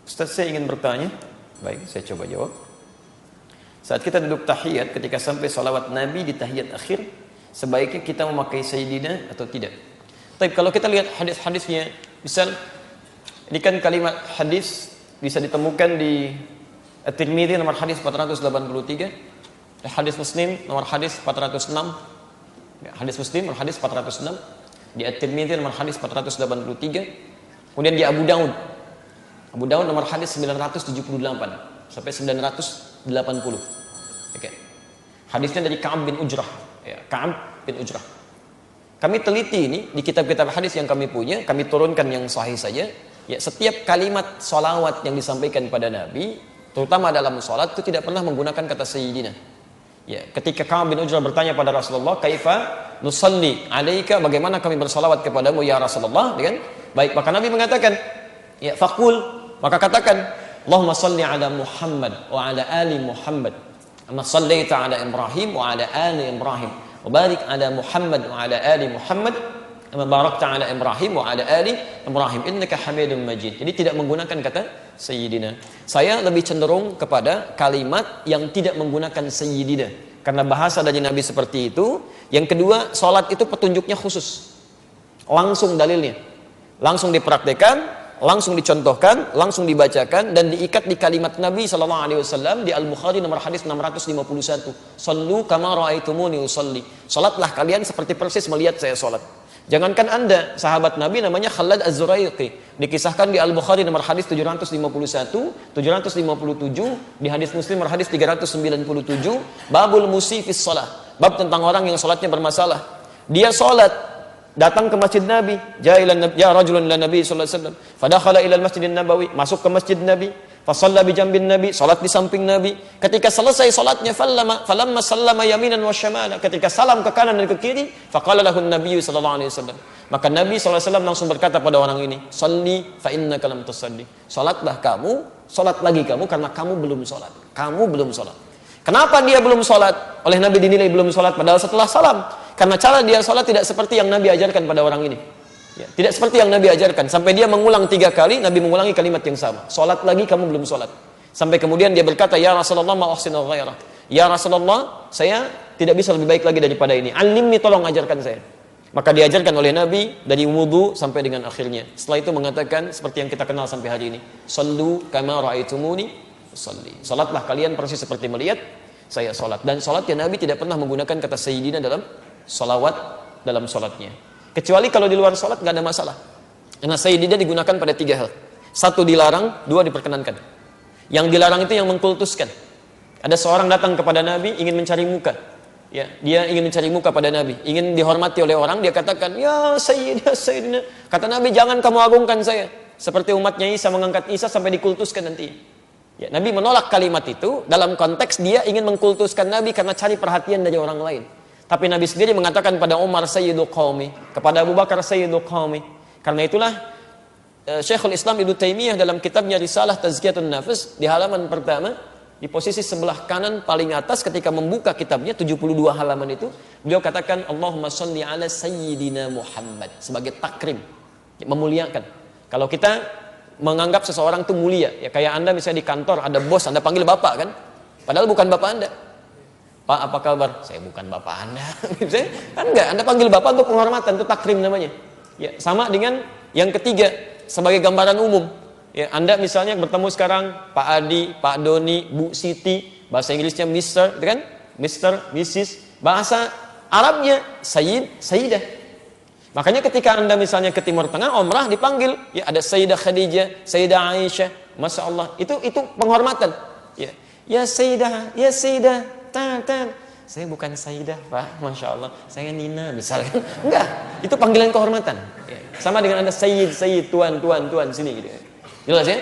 Ustaz, saya ingin bertanya. Baik, saya coba jawab. Saat kita duduk tahiyat, ketika sampai salawat Nabi di tahiyat akhir, sebaiknya kita memakai Sayyidina atau tidak? Tapi kalau kita lihat hadis-hadisnya, misal ini kan kalimat hadis bisa ditemukan di At-Tirmidzi nomor hadis 483, hadis Muslim nomor hadis 406, hadis Muslim nomor hadis 406, di At-Tirmidzi nomor hadis 483, kemudian di Abu Daud nomor hadis 978 sampai 980. Oke. Hadisnya dari Ka'ab bin Ujrah, ya, Ka'ab bin Ujrah. Kami teliti ini di kitab-kitab hadis yang kami punya, kami turunkan yang sahih saja. Ya, setiap kalimat salawat yang disampaikan pada Nabi, terutama dalam salat, itu tidak pernah menggunakan kata Sayyidina. Ya, ketika Ka'ab bin Ujrah bertanya pada Rasulullah, "Kaifa nusalli 'alaika?" Bagaimana kami bersalawat kepadamu ya Rasulullah? Kan? Baik, maka Nabi mengatakan, ya faqul, maka katakan, "Allahumma salli 'ala Muhammad wa 'ala ali Muhammad. Kama shallaita 'ala Ibrahim wa 'ala ali Ibrahim. Wa barik 'ala Muhammad wa 'ala ali Muhammad. Kama barakta 'ala Ibrahim wa 'ala ali Ibrahim. Innaka Hamidum Majid." Jadi tidak menggunakan kata Sayyidina. Saya lebih cenderung kepada kalimat yang tidak menggunakan Sayyidina, karena bahasa dari Nabi seperti itu. Yang kedua, salat itu petunjuknya khusus. Langsung dalilnya. Langsung dipraktikkan, langsung dicontohkan, langsung dibacakan, dan diikat di kalimat Nabi SAW di Al-Bukhari nomor hadis 651. "Sallu kama ra'aitumuni usalli." Salatlah kalian seperti persis melihat saya salat. Jangankan Anda, sahabat Nabi namanya Khalad Az-Zuraiqi, dikisahkan di Al-Bukhari nomor hadis 751, 757, di hadis Muslim nomor hadis 397, babul musifis shalah, bab tentang orang yang salatnya bermasalah. Dia salat, datang ke masjid Nabi, ja rajulun ila Nabi sallallahu alaihi wasallam, fadakhala ila al-Masjidin Nabawi, masuk ke masjid Nabi, fa shalla bi jambin Nabi, salat di samping Nabi. Ketika selesai salatnya, falamma sallama yaminan wa syamala, ketika salam ke kanan dan ke kiri, faqala lahu an-nabiy sallallahu alaihi wasallam, maka Nabi sallallahu alaihi wasallam langsung berkata pada orang ini, "Shalli fa innaka lam tusalli." Salatlah kamu, salat lagi kamu, karena kamu belum salat. Kamu belum salat. Kenapa dia belum salat? Oleh Nabi dinilai belum salat padahal setelah salam. Karena cara dia salat tidak seperti yang Nabi ajarkan pada orang ini. Ya, tidak seperti yang Nabi ajarkan. Sampai dia mengulang 3 kali, Nabi mengulangi kalimat yang sama. Salat lagi, kamu belum salat. Sampai kemudian dia berkata, "Ya Rasulullah, ma uhsinu ghairah." Ya Rasulullah, saya tidak bisa lebih baik lagi daripada ini. Alimni, tolong ajarkan saya. Maka diajarkan oleh Nabi dari wudu sampai dengan akhirnya. Setelah itu mengatakan seperti yang kita kenal sampai hari ini. "Sallu kama ra'aitumuni usalli." Salatlah kalian persis seperti melihat saya salat. Dan salatnya Nabi tidak pernah menggunakan kata Sayyidina dalam salawat dalam salatnya. Kecuali kalau di luar salat nggak ada masalah. Karena Sayyidina digunakan pada 3 hal. 1 dilarang, 2 diperkenankan. Yang dilarang itu yang mengkultuskan. Ada seorang datang kepada Nabi ingin mencari muka. Ya, dia ingin mencari muka pada Nabi, ingin dihormati oleh orang, dia katakan, "Ya Sayyidina, Sayyidina." Kata Nabi, "Jangan kamu agungkan saya." Seperti umatnya Isa mengangkat Isa sampai dikultuskan nanti. Ya, Nabi menolak kalimat itu dalam konteks dia ingin mengkultuskan Nabi karena cari perhatian dari orang lain. Tapi Nabi sendiri mengatakan pada Umar, "Sayyidu qaumi," kepada Abu Bakar, "Sayyidu qaumi." Karena itulah Syekhul Islam Ibnu Taimiyah dalam kitabnya Risalah Tazkiyatun Nafs di halaman pertama, di posisi sebelah kanan paling atas ketika membuka kitabnya 72 halaman itu, beliau katakan, "Allahumma shalli ala Sayyidina Muhammad," sebagai takrim, memuliakan. Kalau kita menganggap seseorang itu mulia, ya kayak Anda misalnya di kantor ada bos, Anda panggil bapak kan, padahal bukan bapak Anda. "Pak, apa kabar?" "Saya bukan bapak Anda." Kan enggak, Anda panggil bapak untuk penghormatan, itu takrim namanya. Ya, sama dengan yang ketiga sebagai gambaran umum. Ya, Anda misalnya bertemu sekarang Pak Adi, Pak Doni, Bu Siti, bahasa Inggrisnya Mr, kan? Mr, Mrs, bahasa Arabnya Sayyid, Sayyidah. Makanya ketika Anda misalnya ke Timur Tengah umrah dipanggil, ya ada Sayyidah Khadijah, Sayyidah Aisyah, Masya Allah, itu penghormatan. Ya, ya Sayyidah, ya Sayyidah, tan. Saya bukan Sayyidah, Pak, Masya Allah, saya Nina misalkan. Enggak, itu panggilan kehormatan. Ya, sama dengan Anda Sayyid, Tuan, sini gitu. Jelas ya?